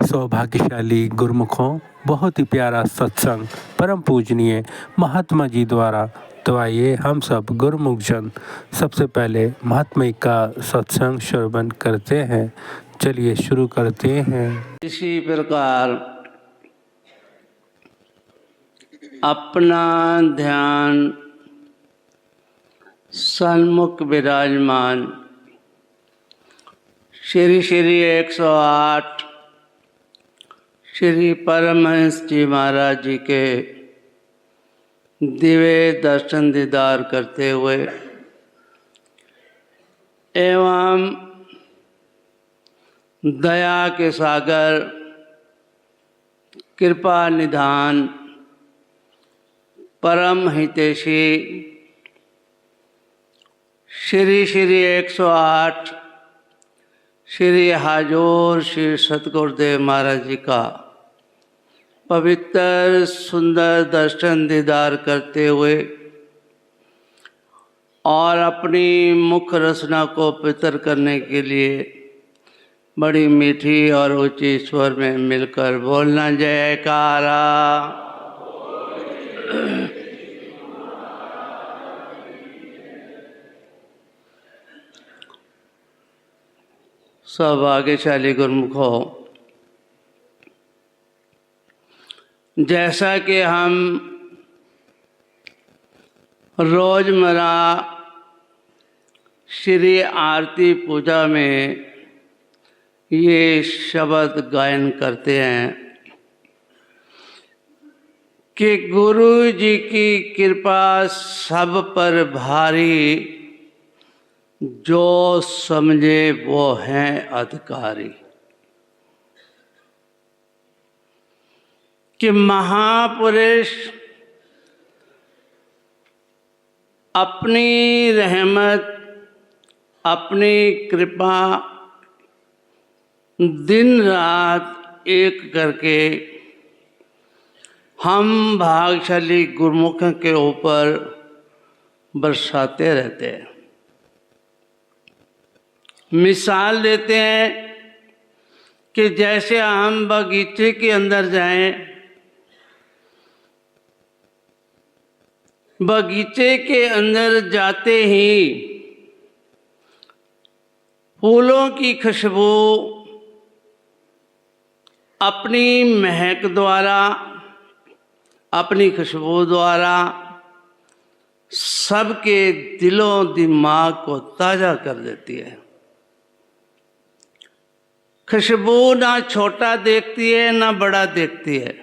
सौभाग्यशाली गुरुमुखों, बहुत ही प्यारा सत्संग परम पूजनीय महात्मा जी द्वारा। तो आइए हम सब गुरुमुख जन सबसे पहले महात्मा जी का सत्संग श्रवण करते हैं। चलिए शुरू करते हैं। इसी प्रकार अपना ध्यान सन्मुख विराजमान श्री श्री 108 श्री परमहंस जी महाराज जी के दिव्य दर्शन दीदार करते हुए एवं दया के सागर कृपा निधान परम हितैषी श्री श्री 108 श्री हाजूर श्री सतगुरुदेव महाराज जी का पवित्र सुंदर दर्शन दीदार करते हुए और अपनी मुख रचना को पवित्र करने के लिए बड़ी मीठी और ऊंची स्वर में मिलकर बोलना जयकारा। सौभाग्यशाली गुरुमुखों, जैसा कि हम रोजमर्रा श्री आरती पूजा में ये शब्द गायन करते हैं कि गुरु जी की कृपा सब पर भारी, जो समझे वो हैं अधिकारी। कि महापुरुष अपनी रहमत अपनी कृपा दिन रात एक करके हम भाग्यशाली गुरुमुखों के ऊपर बरसाते रहते हैं। मिसाल देते हैं कि जैसे हम बगीचे के अंदर जाएं, बगीचे के अंदर जाते ही फूलों की खुशबू अपनी महक द्वारा अपनी खुशबू द्वारा सबके दिलों दिमाग को ताज़ा कर देती है। खुशबू ना छोटा देखती है ना बड़ा देखती है,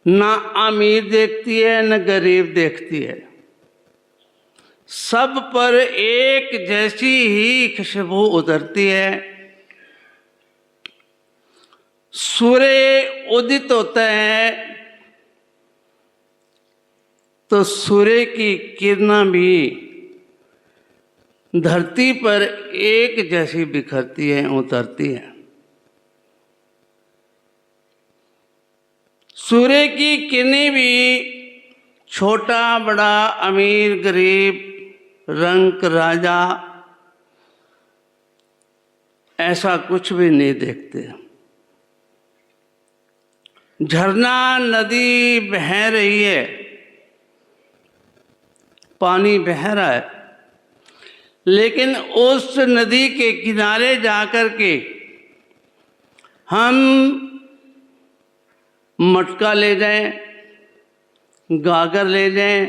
ना अमीर देखती है न गरीब देखती है, सब पर एक जैसी ही खुशबू उतरती है। सूर्य उदित होता है तो सूर्य की किरणें भी धरती पर एक जैसी बिखरती है, उतरती है। सूर्य की किरणें भी छोटा बड़ा अमीर गरीब रंक राजा ऐसा कुछ भी नहीं देखते। झरना नदी बह रही है, पानी बह रहा है, लेकिन उस नदी के किनारे जाकर के हम मटका ले जाएं, गागर ले जाएं,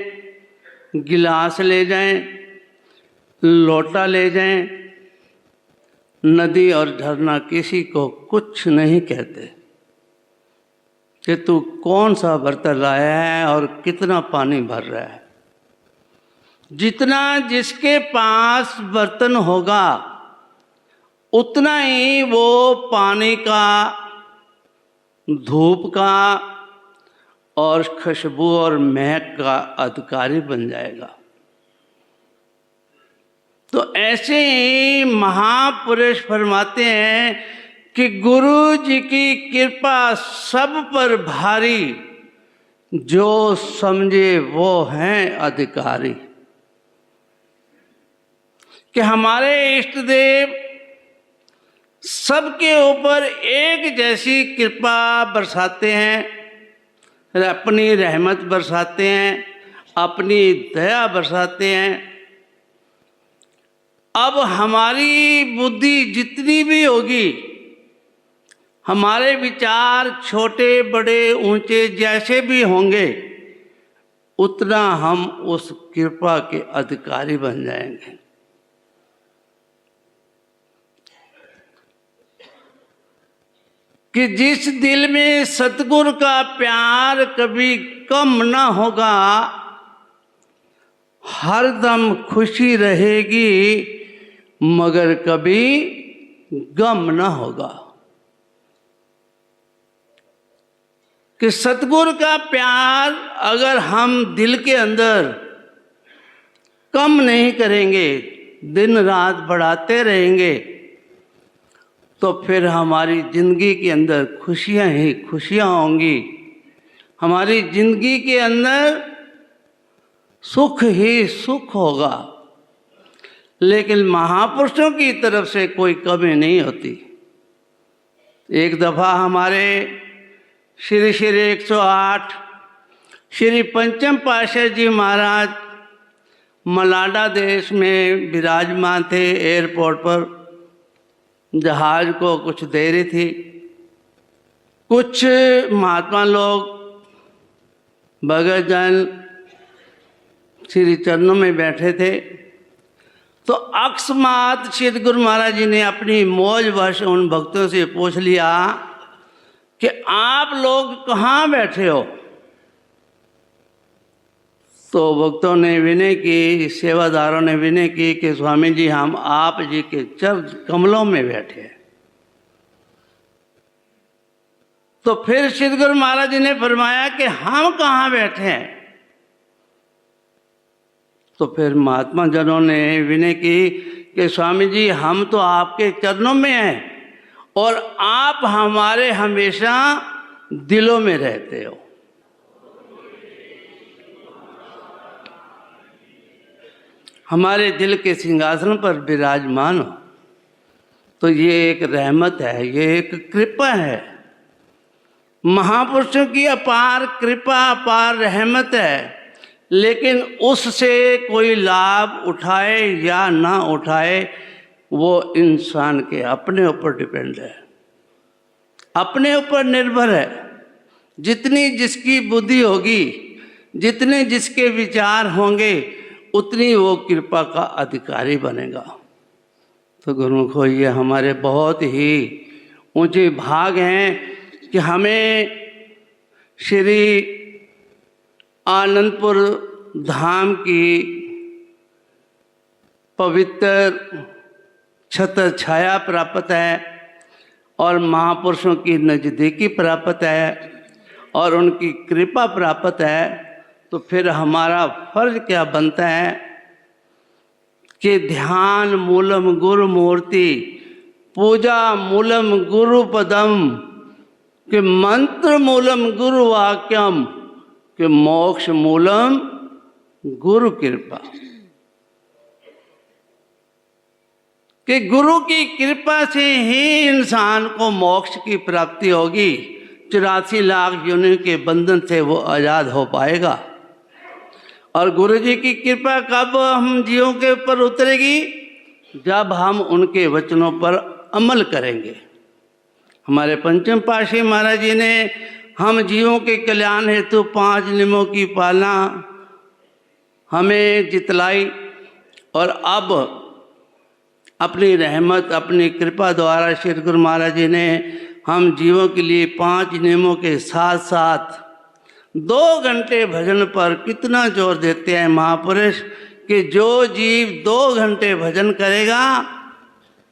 गिलास ले जाएं, लोटा ले जाएं, नदी और झरना किसी को कुछ नहीं कहते कि तू कौन सा बर्तन लाया है और कितना पानी भर रहा है। जितना जिसके पास बर्तन होगा उतना ही वो पानी का, धूप का और खुशबू और महक का अधिकारी बन जाएगा। तो ऐसे ही महापुरुष फरमाते हैं कि गुरु जी की कृपा सब पर भारी, जो समझे वो हैं अधिकारी। कि हमारे इष्ट देव सबके ऊपर एक जैसी कृपा बरसाते हैं, अपनी रहमत बरसाते हैं, अपनी दया बरसाते हैं। अब हमारी बुद्धि जितनी भी होगी, हमारे विचार छोटे बड़े ऊंचे जैसे भी होंगे, उतना हम उस कृपा के अधिकारी बन जाएंगे। कि जिस दिल में सतगुरु का प्यार कभी कम ना होगा, हरदम खुशी रहेगी मगर कभी गम ना होगा। कि सतगुरु का प्यार अगर हम दिल के अंदर कम नहीं करेंगे, दिन रात बढ़ाते रहेंगे, तो फिर हमारी जिंदगी के अंदर खुशियां ही खुशियां होंगी, हमारी जिंदगी के अंदर सुख ही सुख होगा। लेकिन महापुरुषों की तरफ से कोई कमी नहीं होती। एक दफा हमारे श्री श्री 108 श्री पंचम पातशाह जी महाराज मलाडा देश में विराजमान थे। एयरपोर्ट पर जहाज को कुछ देरी थी। कुछ महात्मा लोग भगत जन श्री चरणों में बैठे थे, तो अकस्मात श्री गुरु महाराज जी ने अपनी मौज वश उन भक्तों से पूछ लिया कि आप लोग कहाँ बैठे हो। तो भक्तों ने विनय की, सेवादारों ने विनय की कि स्वामी जी हम आप जी के चरण कमलों में बैठे हैं। तो फिर श्री गुरु महाराज जी ने फरमाया कि हम कहाँ बैठे हैं। तो फिर महात्मा जनों ने विनय की कि स्वामी जी हम तो आपके चरणों में हैं और आप हमारे हमेशा दिलों में रहते हो। हमारे दिल के सिंहासन पर विराजमान हो। तो ये एक रहमत है, ये एक कृपा है। महापुरुषों की अपार कृपा, अपार रहमत है। लेकिन उससे कोई लाभ उठाए या ना उठाए, वो इंसान के अपने ऊपर डिपेंड है, अपने ऊपर निर्भर है। जितनी जिसकी बुद्धि होगी, जितने जिसके विचार होंगे, उतनी वो कृपा का अधिकारी बनेगा। तो गुरुमुखो, ये हमारे बहुत ही ऊंचे भाग हैं कि हमें श्री आनंदपुर धाम की पवित्र छत्र छाया प्राप्त है और महापुरुषों की नज़दीकी प्राप्त है और उनकी कृपा प्राप्त है। तो फिर हमारा फर्ज क्या बनता है कि ध्यान मूलम गुरु मूर्ति, पूजा मूलम गुरु पदम, कि मंत्र मूलम गुरु वाक्यम, कि मोक्ष मूलम गुरु कृपा। कि गुरु की कृपा से ही इंसान को मोक्ष की प्राप्ति होगी। 84 लाख योनि के बंधन से वो आज़ाद हो पाएगा। और गुरु जी की कृपा कब हम जीवों के ऊपर उतरेगी? जब हम उनके वचनों पर अमल करेंगे। हमारे पंचम पातशाही महाराज जी ने हम जीवों के कल्याण हेतु 5 नियमों की पालना हमें जितलाई और अब अपनी रहमत, अपनी कृपा द्वारा श्री गुरु महाराज जी ने हम जीवों के लिए 5 नियमों के साथ साथ 2 घंटे भजन पर कितना जोर देते हैं महापुरुष कि जो जीव 2 घंटे भजन करेगा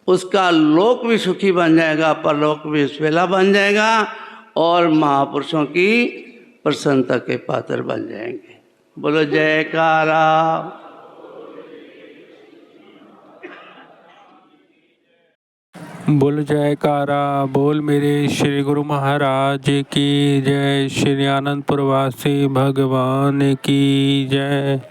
उसका लोक भी सुखी बन जाएगा, परलोक भी सुहेला बन जाएगा और महापुरुषों की प्रसन्नता के पात्र बन जाएंगे। बोलो जयकारा। बोल जयकारा बोल मेरे श्री गुरु महाराज की जय। श्री आनंदपुर वासी भगवान की जय।